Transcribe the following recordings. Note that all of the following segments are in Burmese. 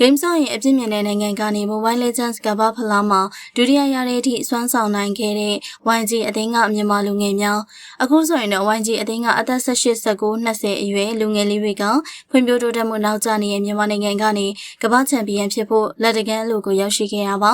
Game ဆော့ရင်အပြစ်မြင်တဲ့နိုင်ငံကနေ Mobile Legends ကမ္ဘာဖလားမှာဒုတိယရတဲ့အထိစွမ်းဆောင်နိုင်ခဲ့တဲ့ YG အသင်းကမြန်မာလူငယ်များအခုဆိုရင်တော့ YG အသင်းကအသက်18 19 20အရွယ်လူငယ်လေးတွေကဖွံ့ဖြိုးတိုးတက်မှုနောက်ကျနေတဲ့မြန်မာနိုင်ငံကနေကမ္ဘာချန်ပီယံဖြစ်ဖို့လက်တကမ်းအလို့ကိုရောက်ရှိခဲ့တာပါ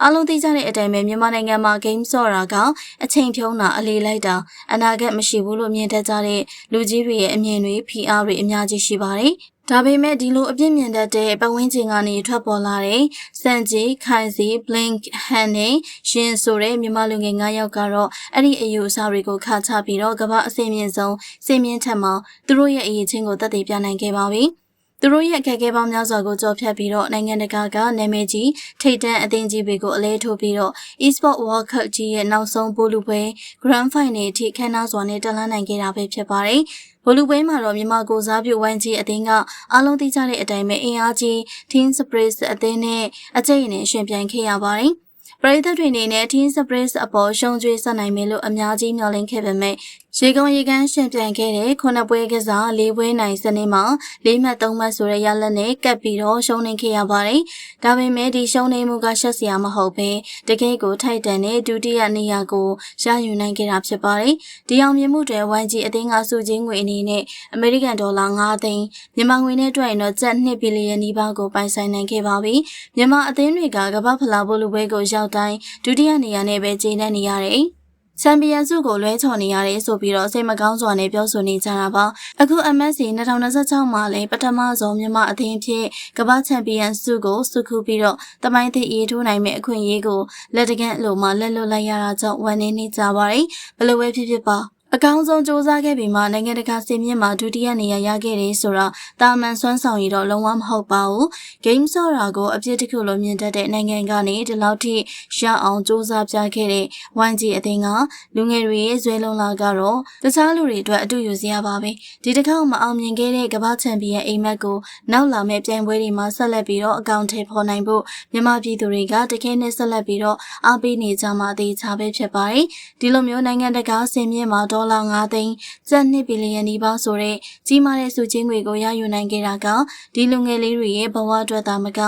အားလုံးသိကြတဲ့အတိုင်းပဲမြန်မာနိုင်ငံမှာ game ဆော့တာကအချိန်ဖြုံးတာအလေးလိုက်တာအနာဂတ်မရှိဘူးလို့မြင်တတ်ကြတဲ့လူကြီးတွေရဲ့အမြင်တွေ PR တွေအများကြီးရှိပါတယ်။ဒါပေမဲ့ဒီလိုအပြစ်မြင်တတ်တဲ့ပတ်ဝန်းကျင်ကနေထွက်ပေါ်လာတဲ့စန်ဂျီခိုင်စီ Blink ဟန်နဲ့ရှင်ဆိုတဲ့မြန်မာလူငယ်9ယောက်ကတော့အဲ့ဒီအယူအဆတွေကိုခါချပြီးတော့ကမ္ဘာအစင်မြင့်ဆုံးစင်မြင့်ထက်မှာသူတို့ရဲ့အရေးချင်းကိုသက်သေပြနိုင်ခဲ့ပါပြီ။သူတို့ရဲ့အခက်အခဲပေါင်းများစွာကိုကြော်ဖြတ်ပြီးတော့နိုင်ငံတကာကနာမည်ကြီးထိပ်တန်းအသင်းကြီးတွေကိုအလဲထိုးပြီးတော့ e-sport World Cup ကြီးရဲ့နောက်ဆုံးဗိုလ်လုပွဲ Grand Final အထိခမ်းနားစွာနဲ့တက်လှမ်းနိုင်ခဲ့တာပဲဖြစ်ပါတယ်။ဗိုလ်လုပွဲမှာတော့မြန်မာကိုစားပြု YG အသင်းကအားလုံးသိကြတဲ့အတိုင်းပဲအင်အားကြီး Team Spirit အသင်းနဲ့အကျိတ်နဲ့ရှင်ပြိုင်ခဲ့ရပါတယ်။ပရိသတ်တွေအနေနဲ့ Team Spirit အပေါ်ရှုံးကျွေးဆက်နိုင်မယ်လို့အများကြီးမျှော်လင့်ခဲ့ပေမဲ့ရေကုန်ရေကမ်းရှင်ပြိုင်ခဲ့တဲ့9ပွဲကစား4ပွဲနိုင်စနစ်မှာ4မှတ်3မှတ်ဆိုတဲ့ရလဒ်နဲ့ကပ်ပြီးတော့ရှုံးနေခဲ့ရပါတယ်။ဒါပေမဲ့ဒီရှုံးနေမှုကရှက်စရာမဟုတ်ပဲတကယ်ကိုထိုက်တန်တဲ့ဒုတိယနေရာကိုရယူနိုင်ခဲ့တာဖြစ်ပါတယ်။ဒီအောင်မြင်မှုတွေ YG အသင်းကစုချင်းငွေအနေနဲ့အမေရိကန်ဒေါ်လာ9သိန်းမြန်မာငွေနဲ့တွက်ရင်တော့ကျပ်2ဘီလီယံနီးပါးကိုပိုင်ဆိုင်နိုင်ခဲ့ပါပြီ။မြန်မာအသင်းတွေကကမ္ဘာဖလားဗိုလ်လုပွဲကိုရောက်တိုင်းဒုတိယနေရာနဲ့ပဲကျေနပ်နေရတယ်။ချန်ပီယံဆုကိုလွဲချော်နေရတယ်ဆိုပြီးတော့စိတ်မကောင်းစွာနဲ့ပြောဆိုနေကြတာပါအခု MSC 2026မှာလည်းပထမဆုံးမြန်မာအသင်းဖြစ်ကမ္ဘာချန်ပီယံဆုကိုစုခုပြီးတော့တမိုင်းသစ်ရေးထိုးနိုင်မဲ့အခွင့်အရေးကိုလက်တကန့်အလို့မှလက်လွတ်လိုက်ရတာကြောင့်ဝမ်းနည်းနေကြပါတယ်ဘယ်လိုပဲဖြစ်ပါအကောင်းဆုံးစ조사ခဲ့ပြီးမှနိုင်ငံတကာစင်မြင့်မှာဒုတိယနေရာရခဲ့တယ်ဆိုတော့တာမန်စွမ်းဆောင်ရည်တော့လုံးဝမဟုတ်ပါဘူး။ game ဆော့တာကိုအပြစ်တစ်ခုလိုမြင်တတ်တဲ့နိုင်ငံကနေဒီလောက်ထိရအောင်စ조사ပြခဲ့တဲ့ YG အသင်းကလူငယ်တွေရဲ့ဇွဲလုံးလာကတော့တခြားလူတွေအတွက်အတူယူစရာပါပဲ။ဒီတစ်ခေါက်မအောင်မြင်ခဲ့တဲ့ကမ္ဘာချန်ပီယံအိမ်မက်ကိုနောက်လာမဲ့ပြိုင်ပွဲတွေမှာဆက်လက်ပြီးတော့အကောင့်ထဲပေါ်နိုင်ဖို့မြန်မာပြည်သူတွေကတခဲနဲ့ဆက်လက်ပြီးတော့အားပေးနေကြမှာအသေးချာပဲဖြစ်ပါတယ်။ဒီလိုမျိုးနိုင်ငံတကာစင်မြင့်မှာဒေါ်လာ9သိန်းကျပ်2ဘီလီယံနီးပါးဆိုတဲ့ကြီးမားတဲ့စုချင်းငွေကိုရယူနိုင်ခဲ့တာကဒီလူငယ်လေးတွေရဲ့ဘဝအတွက်သာမက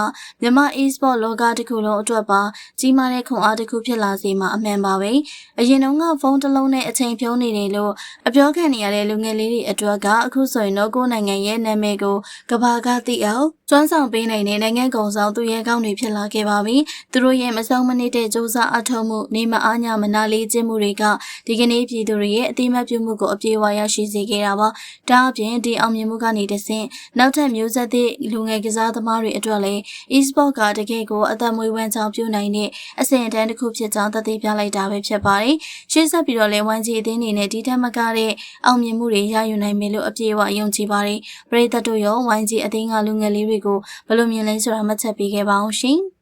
မြန်မာ e-sport လောကတစ်ခုလုံးအတွက်ပါကြီးမားတဲ့ခွန်အားတစ်ခုဖြစ်လာစေမှာအမှန်ပါပဲအရင်တုန်းကဖုန်းတစ်လုံးနဲ့အချိန်ဖြုံးနေတယ်လို့အပြောခံနေရတဲ့လူငယ်လေးတွေအတွက်ကအခုဆိုရင်တော့ကိုယ်နိုင်ငံရဲ့နာမည်ကိုကမ္ဘာကသိအောင်စွမ်းဆောင်ပေးနိုင်တဲ့နိုင်ငံကုန်ဆောင်သူရဲကောင်းတွေဖြစ်လာခဲ့ပါပြီသူတို့ရဲ့မဆုံးမနစ်တဲ့စူးစမ်းအထောက်မှုနေမအားညမနာလေးခြင်းမှုတွေကဒီကနေ့ပြည်သူတွေရဲ့အတိမတ်ပြုမှုကိုအပြေအဝရရှိစေခဲ့တာပါ။ဒါအပြင်ဒီအောင်မြင်မှုကနေတဆင့်နောက်ထပ်မျိုးဆက်သစ်လူငယ်ကစားသမားတွေအတွက်လည်း e-sport ကတကယ်ကိုအသက်မွေးဝမ်းကြောင်းပြုနိုင်တဲ့အဆင့်အတန်းတစ်ခုဖြစ်ကြောင်းသက်သေပြလိုက်တာပဲဖြစ်ပါတယ်။ရှေ့ဆက်ပြီးတော့လည်း YG အသင်းအနေနဲ့ဒီထက်မကတဲ့အောင်မြင်မှုတွေရယူနိုင်မယ်လို့အပြေအဝယုံကြည်ပါတယ်။ပရိသတ်တို့ရော YG အသင်းကလူငယ်လေးတွေကိုဘယ်လိုမြင်လဲဆိုတာမှတ်ချက်ပေးခဲ့ပါအောင်ရှင်။